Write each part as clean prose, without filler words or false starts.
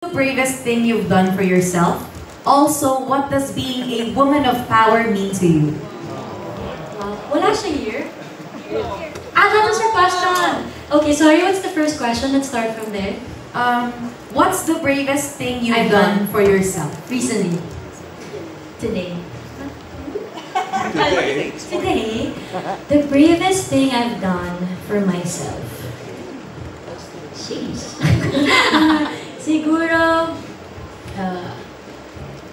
The bravest thing you've done for yourself? Also, what does being a woman of power mean to you? Wala siya here? That was your question! Okay, sorry, what's the first question? Let's start from there. What's the bravest thing you've I've done for yourself? Recently. Today. Today, the bravest thing I've done for myself. Sheesh. Siguro,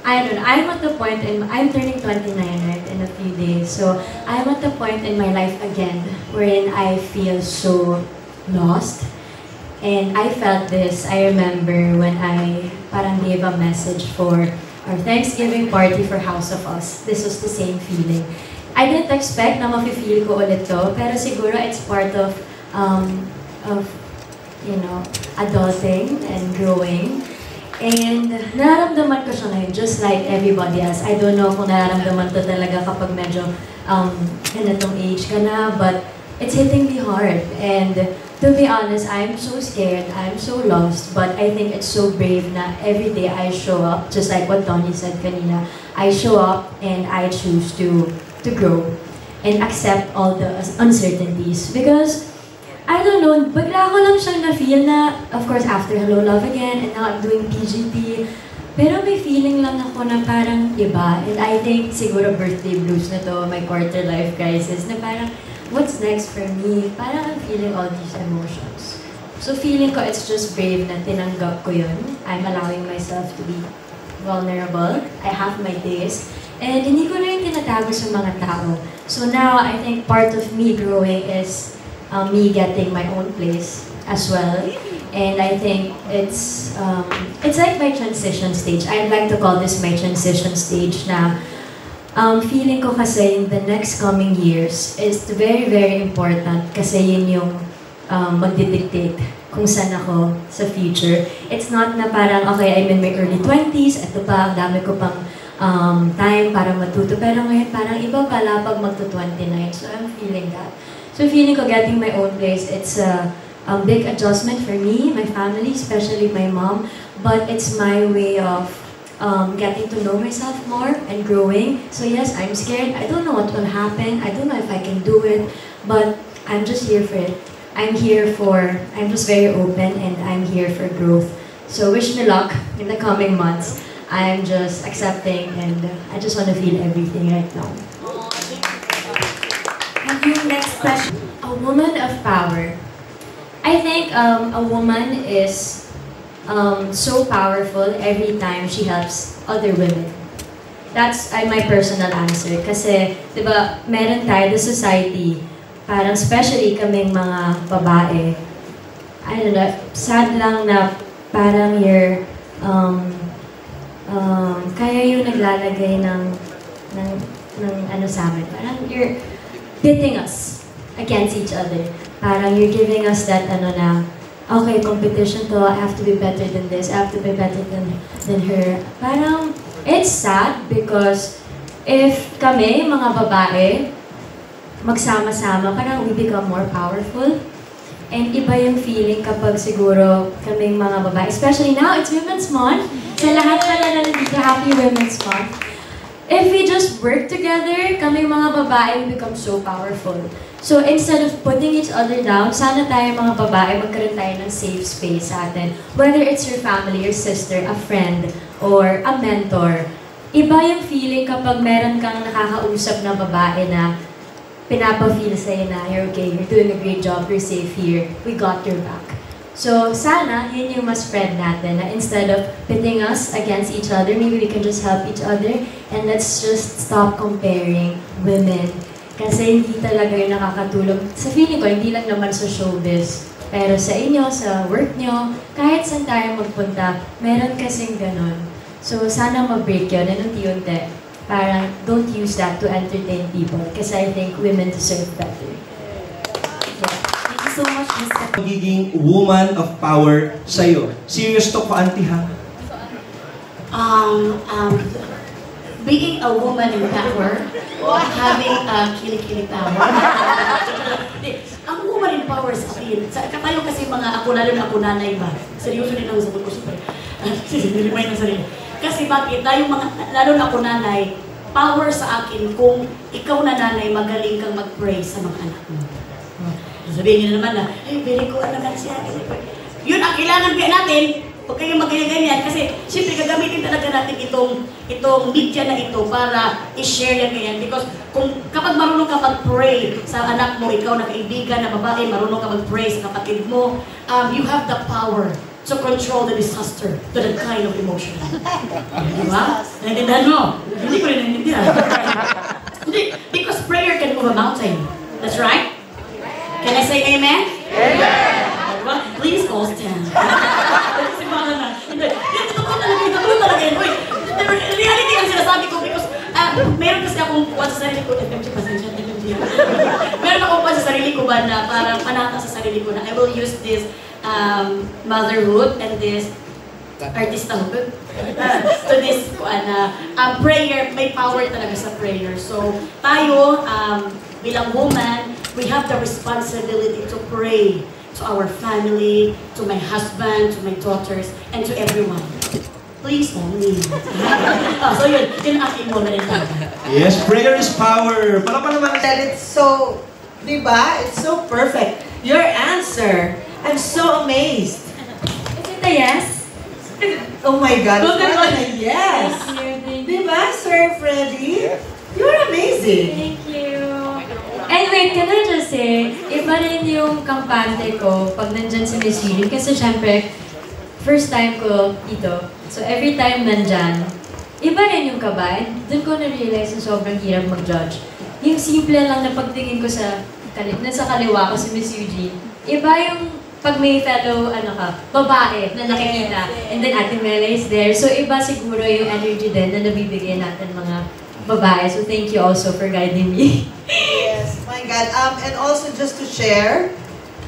I don't know, I'm at the point I'm turning 29 right in a few days. So I'm at the point in my life again wherein I feel so lost. And I felt this, I remember when I parang gave a message for our Thanksgiving party for House of Us. This was the same feeling. I didn't expect na mafe-feel ko ulit to, pero siguro it's part of you know, adulting and growing. And nararamdaman ko siya ngayon, just like everybody else. I don't know kung nararamdaman to talaga kapag medyo ganitong age ka na, but it's hitting me hard. And to be honest, I'm so scared, I'm so lost, but I think it's so brave na every day I show up, just like what Donnie said kanina, I show up and I choose to grow and accept all the uncertainties. Because I don't know, bigla ko lang siyang na-feel na, of course, after Hello Love Again, and now I'm doing PGT, pero may feeling lang ako na parang iba. And I think siguro birthday blues na to, my quarter life crisis, na parang, what's next for me? Parang I'm feeling all these emotions. So feeling ko it's just brave na tinanggap ko yun. I'm allowing myself to be vulnerable. I have my days. And hindi ko na yung tinatago sa mga tao. So now, I think part of me growing is me getting my own place as well. And I think it's like my transition stage. I'd like to call this my transition stage na feeling ko kasi in the next coming years is very, very important kasi yun yung magdidictate kung saan ako sa future. It's not na parang, okay, I'm in my early 20s, ito pa, ang dami ko pang time para matuto. Pero ngayon, parang iba pala pag magto-29. So I'm feeling that. So feeling ko getting my own place, it's a big adjustment for me, my family, especially my mom. But it's my way of getting to know myself more and growing. So yes, I'm scared. I don't know what will happen. I don't know if I can do it. But I'm just here for it. I'm just very open and I'm here for growth. So wish me luck in the coming months. I'm just accepting and I just want to feel everything right now. Yung next question, a woman of power. I think a woman is so powerful every time she helps other women. That's my personal answer. Kasi, di ba, meron tayo, the society, parang especially kaming mga babae, I don't know, sad lang na parang you're, kaya yung naglalagay ng ano sa amin. Parang you're pitting us against each other. Parang you're giving us that ano na, okay, competition to, I have to be better than this, I have to be better than her. Parang, it's sad because if kami, mga babae, magsama-sama, parang we become more powerful. And iba yung feeling kapag siguro kaming mga babae, especially now, it's Women's Month. Sa lahat pala na nandito, Happy Women's Month. If we just work together, kaming mga babae, we become so powerful. So instead of putting each other down, sana tayo mga babae, magkaroon tayo ng safe space sa atin. Whether it's your family, your sister, a friend, or a mentor. Iba yung feeling kapag meron kang nakakausap na babae na pinapa-feel sa'yo na, you're okay, you're doing a great job, you're safe here, we got your back. So sana, yun yung mas spread natin, na instead of pitting us against each other, maybe we can just help each other, and let's just stop comparing women. Kasi hindi talaga yung nakakatulong. Sa feeling ko, hindi lang naman sa showbiz, pero sa inyo, sa work nyo, kahit saan tayo magpunta, meron kasing ganon. So sana ma-break yun, and unti-unti, parang don't use that to entertain people, kasi I think women deserve better. so much, Mr. Magiging woman of power sa'yo. Serious to ko, auntie, ha? Being a woman in power, having a kilikili power. Ang woman in power sa akin, tayo kasi mga ako na rin, ako nanay ba? Seryoso din ang sagot ko, super. Nilimay ng sarili. Kasi bakit? Tayong mga, lalo na ako nanay, power sa akin kung ikaw na nanay, magaling kang mag-pray sa mga anak mo. Sabihin niyo naman na, ay, very good naman siya. Yun ang kailangan natin. Huwag kayong mag-ganyan kasi siyempre gagamitin talaga natin itong media na ito para i-share yan ganyan. Because kapag marunong ka mag-pray sa anak mo, ikaw na kaibigan na babae, marunong ka mag-pray sa kapatid mo, you have the power to control the disaster to that kind of emotion. Di ba? Naintindihan mo? Hindi ko rin naintindihan. Hindi, because prayer can move a mountain. That's right? Can I say amen? Amen! Please all stand. Kasi baka na. Hindi, totoo talaga yun. Uy, reality ang sinasabi ko because meron kasi akong kuwan sa sarili ko. Meron akong kuwan sa sarili ko ba na parang panata sa sarili ko na I will use this motherhood and this artisthood to this prayer. May power talaga sa prayer. So, tayo, bilang woman, we have the responsibility to pray to our family, to my husband, to my daughters, and to everyone. Please only. So yun ang aking moment in time. Yes, prayer is power. Para pa naman. That it's so, di ba? It's so perfect. Your answer, I'm so amazed. Is it a yes? Oh my God, Oh, what a yes! Thank Di ba, Sir Freddy? You're amazing. you. And wait, can I just say, iba rin yung kampante ko pag nandyan si Miss Eugene. Kasi syempre, first time ko dito. So every time nandyan, iba rin yung kabay. Doon ko na-realize na sobrang hirap mag-judge. Yung simple lang na pagtingin ko sa kaliwa ko si Miss Eugene, iba yung pag may fellow, babae na nakikita. And then Ate Mela is there. So iba siguro yung energy din na nabibigyan natin mga babae. So thank you also for guiding me. Yes, my God. And also just to share,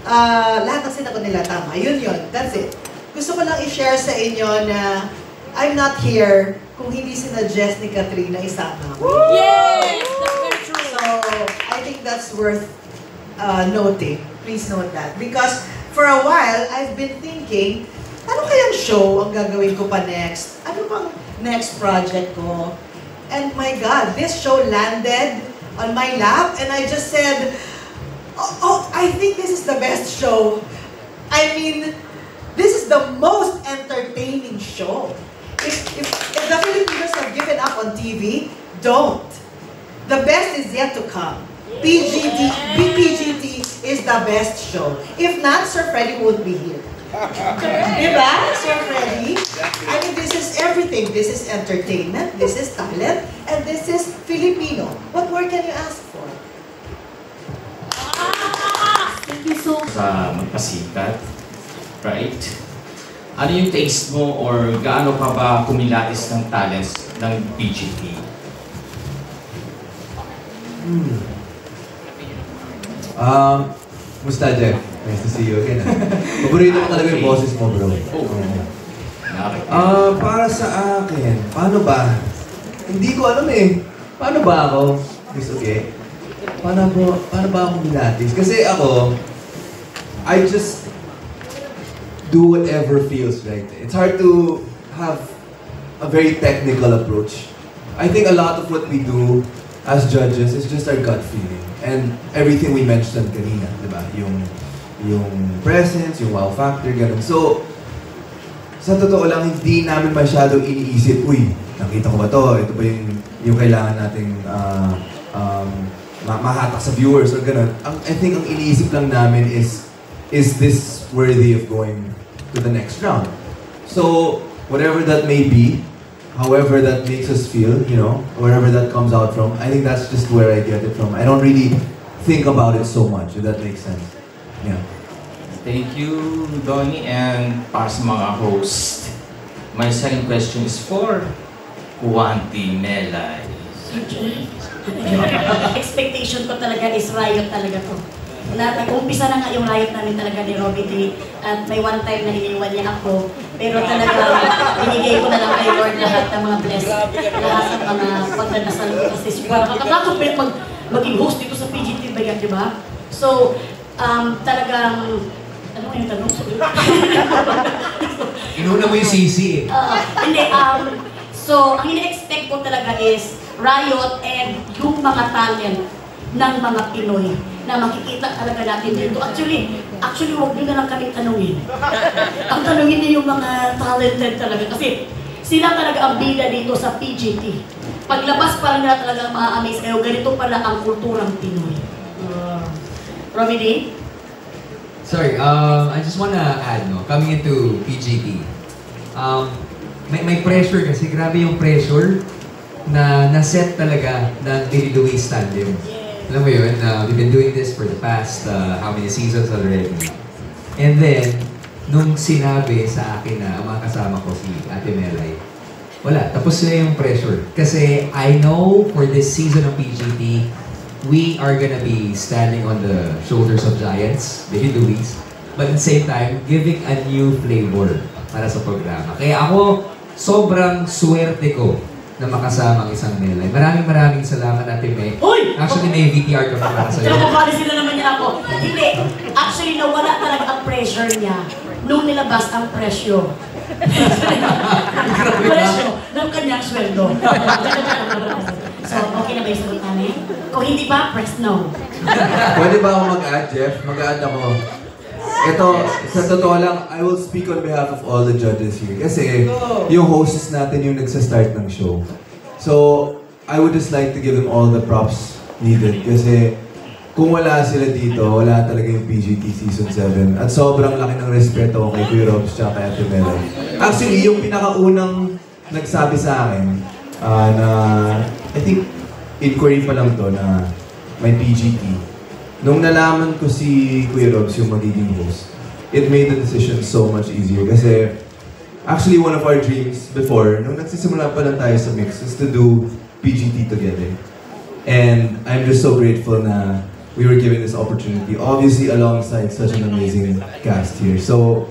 lahat ng sinagot nila tama. Yun. That's it. Gusto ko lang i-share sa inyo na I'm not here kung hindi sinuggest ni Katrina isama. Yes! That's very true. So, I think that's worth noting. Please note that. Because for a while, I've been thinking, ano kayang show ang gagawin ko pa next? Ano bang next project ko? And my God, this show landed on my lap and I just said, oh, I think this is the best show. I mean, this is the most entertaining show. If the Filipinos have given up on TV, don't. The best is yet to come. PGT is the best show. If not, Sir Freddy won't be here. Diba, Sir Freddy? I mean, this is everything. This is entertainment, this is talent, and this is Filipino. What more can you ask for? Thank you so much. Sa magpasikat, right? Ano yung taste mo or gaano ka ba kumilatis ng talents ng PGT? Musta, Jeff? Nice to see you again. Paborito ko talaga yung boses mo, bro. Para sa akin, paano ba? Hindi ko alam eh. Paano ba ako? Miss okay? Paano ba ako milatis? Kasi ako, I just do whatever feels right. It's hard to have a very technical approach. I think a lot of what we do as judges is just our gut feeling. And everything we mentioned kanina, di ba? Yung presence, yung wow factor, ganun. So, sa totoo lang, hindi namin masyadong iniisip, uy, nakita ko ba to? Ito ba yung kailangan nating mahatak sa viewers or ganun. I think ang iniisip lang namin is this worthy of going to the next round? So, whatever that may be, however that makes us feel, you know, wherever that comes out from, I think that's just where I get it from. I don't really think about it so much, if that makes sense. Yeah. Thank you, Donnie, and para sa mga host. My second question is for Juanti Melay. Expectation ko talaga is riot talaga to. Nag-umpisa na nga yung riot namin talaga ni Robby D. At may one time na iniwan niya ako. Pero talaga, binigay ko na lang kay Lord lahat ng mga bless. Lahat ng mga pagdadasal ko. Kasi nakakatakot maging host dito sa PGT ba yan, di ba? So, talagang Ano yung tanong? Inuna mo yung sisi eh. Hindi, so, ang ina-expect ko talaga is Riot and yung mga talent ng mga Pinoy na makikita talaga natin dito. Actually, huwag nyo na lang kaming tanungin. Ang tanungin niyo yung mga talented talaga kasi sila talaga ang bida dito sa PGT. Paglabas pa lang nila talaga ma-amaze kayo, ganito pala ang kulturang Pinoy. Robby D? Sorry, I just wanna add, no, coming into PGT, may pressure kasi, grabe yung pressure na naset talaga ng Billy Louise tandem. Alam mo yun, we've been doing this for the past how many seasons already. And then, nung sinabi sa akin na ang mga kasama ko si Ate Melay, wala, tapos na yung pressure. Kasi I know for this season of PGT, we are gonna be standing on the shoulders of giants, Billy Louise, but at the same time, giving a new flavor para sa programa. Kaya ako, sobrang swerte ko na makasama ang isang Melay. Maraming salamat, Ate May. Uy! Actually, may VTR ka para sa'yo. Nakapalisin na naman niya ako. Hindi. Actually, nawala talaga ang pressure niya nung nilabas ang presyo. Presyo ng kanyang sweldo. So, okay na ba yung sagot namin? Kung hindi pa, press no. Pwede ba ako mag-add, Jeff? Mag-add ako. Ito, sa totoo lang, I will speak on behalf of all the judges here. Kasi yung hosts natin yung nagsa-start ng show. So, I would just like to give them all the props needed. Kasi kung wala sila dito, wala talaga yung PGT Season 7. At sobrang laki ng respeto ko kay Kuya Robs at kay Ate Mela. Actually, yung pinakaunang nagsabi sa akin na, I think, inquiry pa lang to na may PGT. Nung nalaman ko si Kuya Robs yung magiging host, it made the decision so much easier. Kasi, actually, one of our dreams before, nung nagsisimula pa lang tayo sa mix, is to do PGT together. And I'm just so grateful na we were given this opportunity, obviously alongside such an amazing cast here. So,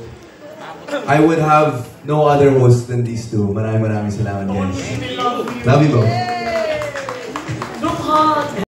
I would have no other host than these two. Maraming salamat, guys. Love you both. Look hot!